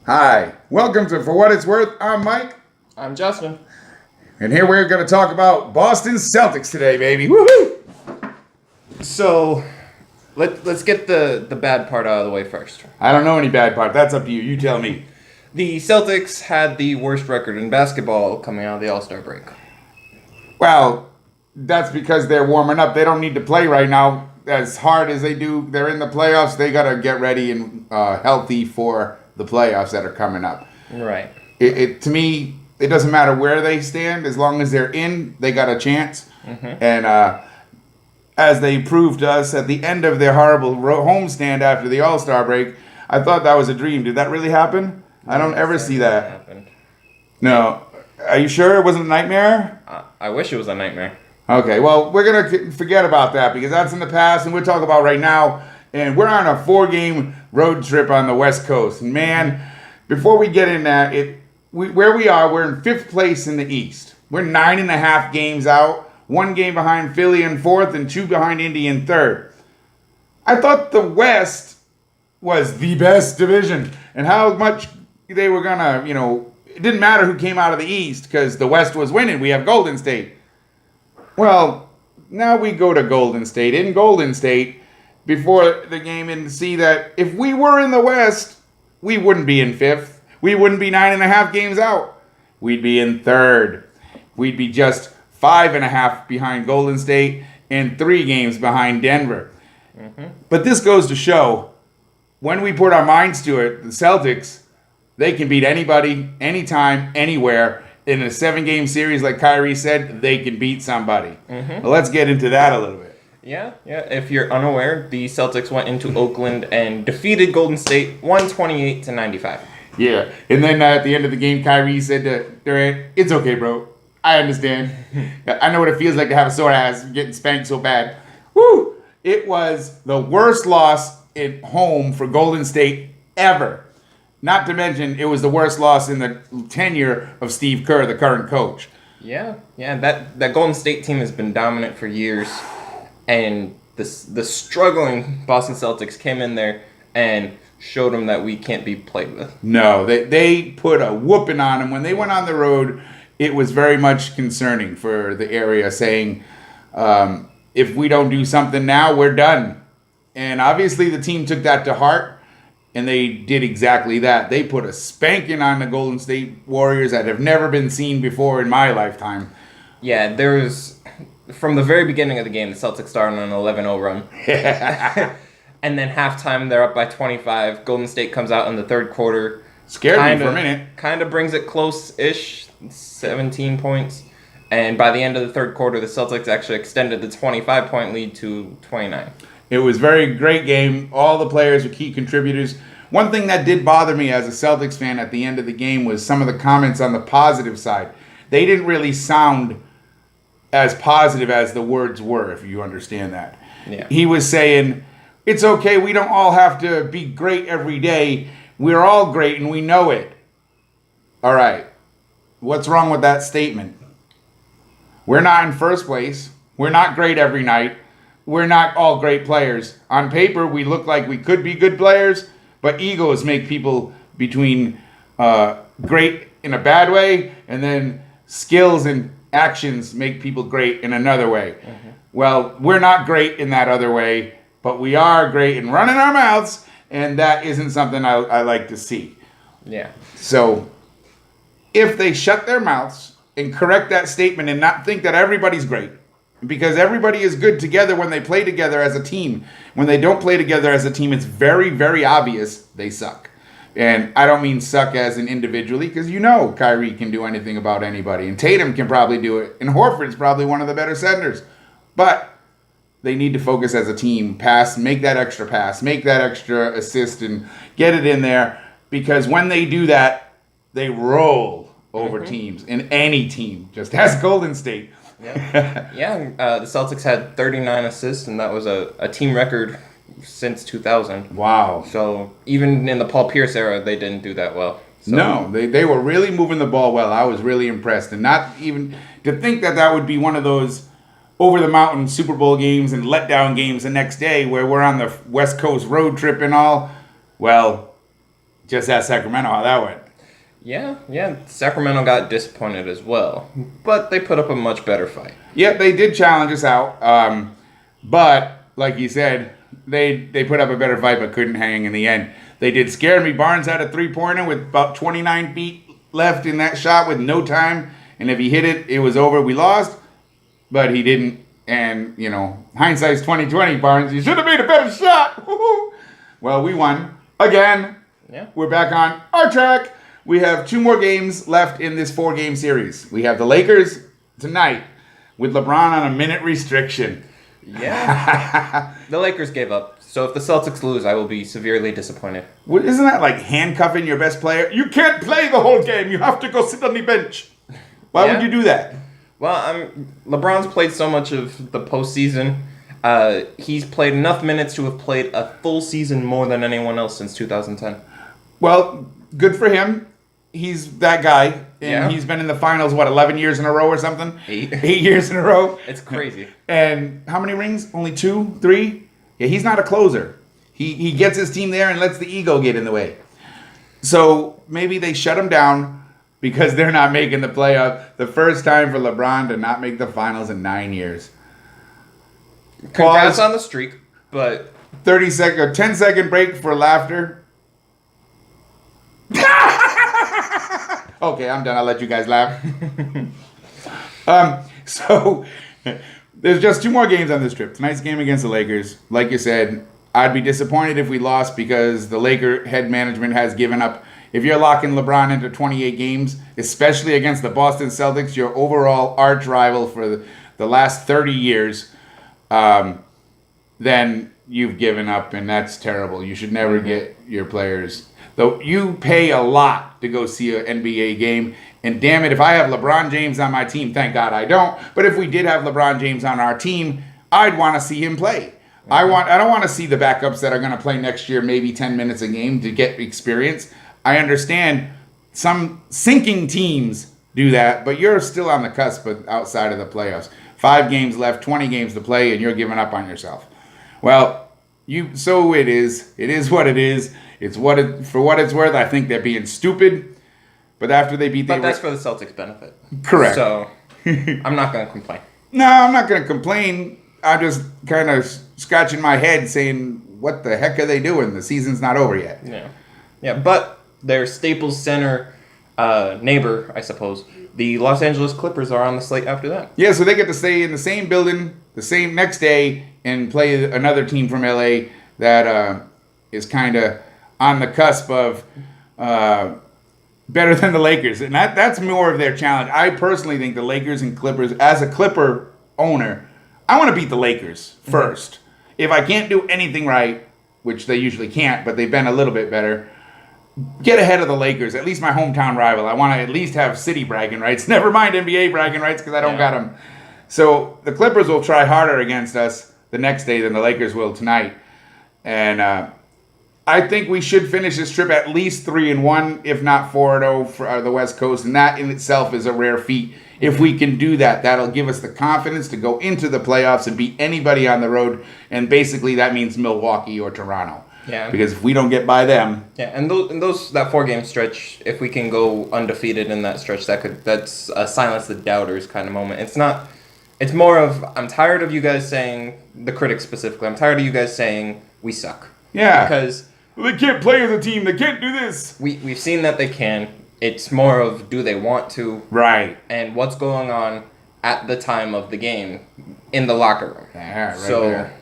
Hi, welcome to For What It's Worth. I'm Mike, I'm Justin. and here we're going to talk about Boston Celtics today, baby. Woohoo! So let's get the bad part out of the way first. I don't know any bad part. That's up to you. You tell me. The Celtics had the worst record in basketball coming out of the All-Star break. Well, that's because they're warming up. They don't need to play right now as hard as they do. They're in the playoffs. They got to get ready and healthy for the playoffs that are coming up. Right. To me, it doesn't matter where they stand. As long as they're in, they got a chance. Mm-hmm. And as they proved to us at the end of their horrible homestand after the All-Star break, I thought that was a dream. Did that really happen? I don't ever see that. Happened. No. Are you sure it wasn't a nightmare? I wish it was a nightmare. Okay, well, we're going to forget about that because that's in the past, and we'll talk about right now. And we're on a 4-game road trip on the West Coast. And man, before we get in that, where we are, we're in 5th place in the East. We're 9.5 games out, 1 game behind Philly in 4th, and 2 behind Indy in 3rd. I thought the West was the best division, and how much they were going to, it didn't matter who came out of the East because the West was winning. We have Golden State. Well, now we go to Golden State. In Golden State, before the game, and see that if we were in the West, we wouldn't be in 5th. We wouldn't be 9.5 games out. We'd be in 3rd. We'd be just 5.5 behind Golden State and 3 games behind Denver. Mm-hmm. But this goes to show, when we put our minds to it, the Celtics, they can beat anybody, anytime, anywhere. In a 7-game series, like Kyrie said, they can beat somebody. Mm-hmm. Well, let's get into that a little bit. Yeah. If you're unaware, the Celtics went into Oakland and defeated Golden State 128-95. Yeah, and then at the end of the game, Kyrie said to Durant, "It's okay, bro. I understand. I know what it feels like to have a sore ass getting spanked so bad." Woo! It was the worst loss at home for Golden State ever. Not to mention, it was the worst loss in the tenure of Steve Kerr, the current coach. Yeah. That Golden State team has been dominant for years, and the struggling Boston Celtics came in there and showed them that we can't be played with. No, they put a whooping on them. When they went on the road, it was very much concerning for the area, saying, if we don't do something now, we're done. And obviously the team took that to heart, and they did exactly that. They put a spanking on the Golden State Warriors that have never been seen before in my lifetime. Yeah, there was, from the very beginning of the game, the Celtics started on an 11-0 run. And then halftime, they're up by 25. Golden State comes out in the third quarter. Scared me for a minute. Kind of brings it close-ish, 17 points. And by the end of the third quarter, the Celtics actually extended the 25-point lead to 29. It was a very great game. All the players were key contributors. One thing that did bother me as a Celtics fan at the end of the game was some of the comments on the positive side. They didn't really sound as positive as the words were, if you understand that. Yeah. He was saying, it's okay, we don't all have to be great every day. We're all great and we know it. All right. What's wrong with that statement? We're not in first place. We're not great every night. We're not all great players. On paper, we look like we could be good players, but egos make people between great in a bad way, and then skills and actions make people great in another way. Mm-hmm. Well, we're not great in that other way, but we are great in running our mouths, and that isn't something I like to see. Yeah. So if they shut their mouths and correct that statement and not think that everybody's great, because everybody is good together when they play together as a team. When they don't play together as a team, it's very, very obvious they suck. And I don't mean suck as in individually, because Kyrie can do anything about anybody. And Tatum can probably do it. And Horford's probably one of the better centers. But they need to focus as a team. Make that extra assist, and get it in there. Because when they do that, they roll over teams. And any team, just ask Golden State. The Celtics had 39 assists, and that was a team record since 2000. Wow. So even in the Paul Pierce era, they didn't do that well. So, no, they were really moving the ball well. I was really impressed. And not even to think that would be one of those over-the-mountain Super Bowl games and letdown games the next day where we're on the West Coast road trip and all. Well, Just at Sacramento, how that went. Yeah. Sacramento got disappointed as well, but they put up a much better fight. Yeah, they did challenge us out. But, like you said, they put up a better fight but couldn't hang in the end. They did scare me. Barnes had a three-pointer with about 29 feet left in that shot with no time. And if he hit it, it was over. We lost, but he didn't. And, hindsight's 20/20, Barnes. You should have made a better shot. Well, we won again. Yeah. We're back on our track. We have 2 more games left in this 4-game series. We have the Lakers tonight with LeBron on a minute restriction. Yeah. The Lakers gave up. So if the Celtics lose, I will be severely disappointed. Well, isn't that like handcuffing your best player? You can't play the whole game. You have to go sit on the bench. Why would you do that? Well, LeBron's played so much of the postseason. He's played enough minutes to have played a full season more than anyone else since 2010. Well, good for him. He's that guy. And he's been in the finals, 11 years in a row or something? 8. 8 years in a row. It's crazy. And how many rings? Only 2? 3? Yeah, he's not a closer. He gets his team there and lets the ego get in the way. So maybe they shut him down because they're not making the playoff. The first time for LeBron to not make the finals in 9 years. Congrats on the streak, but 10-second break for laughter. Okay, I'm done. I'll let you guys laugh. So there's just 2 more games on this trip. Tonight's game against the Lakers. Like you said, I'd be disappointed if we lost because the Laker head management has given up. If you're locking LeBron into 28 games, especially against the Boston Celtics, your overall arch rival for the last 30 years, then you've given up, and that's terrible. You should never get your players. Though you pay a lot to go see an NBA game, and damn it, if I have LeBron James on my team, thank God I don't, but if we did have LeBron James on our team, I'd want to see him play. I don't want to see the backups that are going to play next year maybe 10 minutes a game to get experience. I understand some sinking teams do that, but you're still on the cusp of outside of the playoffs. 5 games left, 20 games to play, and you're giving up on yourself. Well, so it is. It is what it is. For what it's worth, I think they're being stupid. But after they beat that's for the Celtics' benefit. Correct. So I'm not going to complain. No, I'm not going to complain. I'm just kind of scratching my head saying, what the heck are they doing? The season's not over yet. Yeah, but their Staples Center neighbor, I suppose, the Los Angeles Clippers are on the slate after that. Yeah, so they get to stay in the same building the same next day and play another team from LA that is kind of on the cusp of better than the Lakers. And that's more of their challenge. I personally think the Lakers and Clippers, as a Clipper owner, I want to beat the Lakers first. If I can't do anything right, which they usually can't, but they've been a little bit better, get ahead of the Lakers, at least my hometown rival. I want to at least have city bragging rights. Never mind NBA bragging rights because I don't got them. So the Clippers will try harder against us the next day than the Lakers will tonight. And I think we should finish this trip at least 3-1, if not 4-0 for the West Coast. And that in itself is a rare feat. If we can do that, that'll give us the confidence to go into the playoffs and beat anybody on the road. And basically that means Milwaukee or Toronto. Yeah. Because if we don't get by them. Yeah, and that 4-game stretch, if we can go undefeated in that stretch, that's a silence the doubters kind of moment. It's more of, I'm tired of you guys saying, the critics specifically, I'm tired of you guys saying we suck. Yeah. Because they can't play as a team, they can't do this. We've seen that they can. It's more of, do they want to? Right. And what's going on at the time of the game in the locker room. Yeah, right so, there.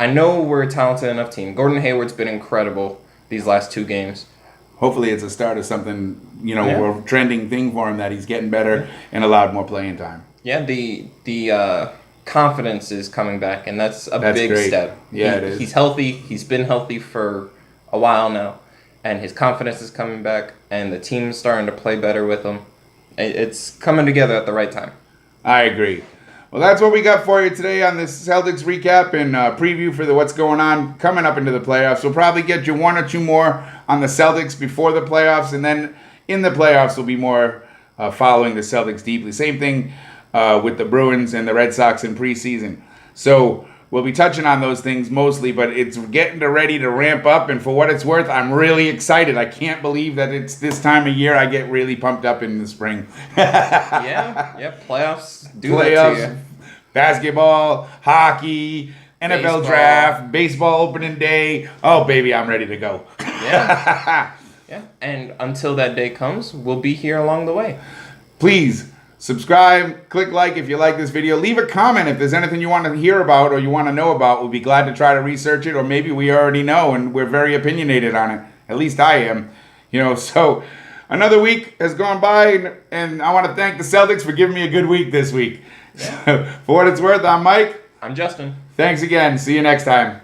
I know we're a talented enough team. Gordon Hayward's been incredible these last 2 games. Hopefully it's a start of something, a trending thing for him that he's getting better and allowed more playing time. Yeah, the confidence is coming back, and that's big great. step. Yeah, it is. He's healthy. He's been healthy for a while now, and his confidence is coming back, and the team's starting to play better with him. It's coming together at the right time. I agree. Well, that's what we got for you today on this Celtics recap and preview for what's going on coming up into the playoffs. We'll probably get you 1 or 2 more on the Celtics before the playoffs, and then in the playoffs we'll be more following the Celtics deeply. Same thing with the Bruins and the Red Sox in preseason. So we'll be touching on those things mostly, but it's getting ready to ramp up. And for what it's worth, I'm really excited. I can't believe that it's this time of year. I get really pumped up in the spring. Yeah, playoffs do that Playoffs, to you. basketball, hockey, NFL Baseball. draft, baseball opening day. Oh, baby, I'm ready to go. Yeah. Yeah, and until that day comes, we'll be here along the way. Please subscribe, click like if you like this video. Leave a comment if there's anything you want to hear about or you want to know about. We'll be glad to try to research it, or maybe we already know and we're very opinionated on it. At least I am. So another week has gone by, and I want to thank the Celtics for giving me a good week this week. Yeah. So, for what it's worth, I'm Mike. I'm Justin. Thanks again. See you next time.